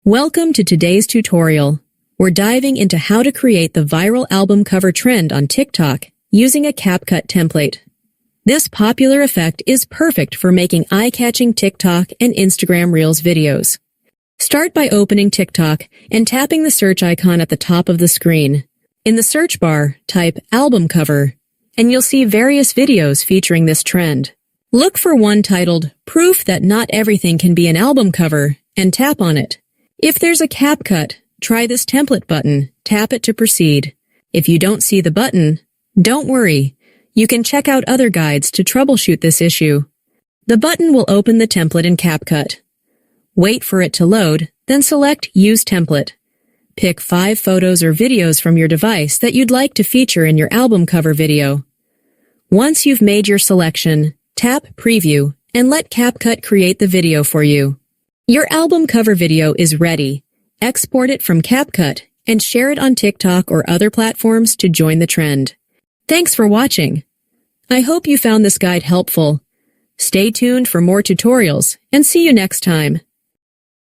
Welcome to today's tutorial. We're diving into how to create the viral album cover trend on TikTok using a Capcut template. This popular effect is perfect for making eye-catching TikTok and Instagram Reels videos. Start by opening TikTok and tapping the search icon at the top of the screen. In the search bar, type album cover, and you'll see various videos featuring this trend. Look for one titled Proof That Not Everything Can Be an Album Cover and tap on it. If there's a Capcut, try this template button, tap it to proceed. If you don't see the button, don't worry. You can check out other guides to troubleshoot this issue. The button will open the template in Capcut. Wait for it to load, then select Use Template. Pick 5 photos or videos from your device that you'd like to feature in your album cover video. Once you've made your selection, tap Preview and let Capcut create the video for you. Your album cover video is ready. Export it from Capcut and share it on TikTok or other platforms to join the trend. Thanks for watching. I hope you found this guide helpful. Stay tuned for more tutorials and see you next time.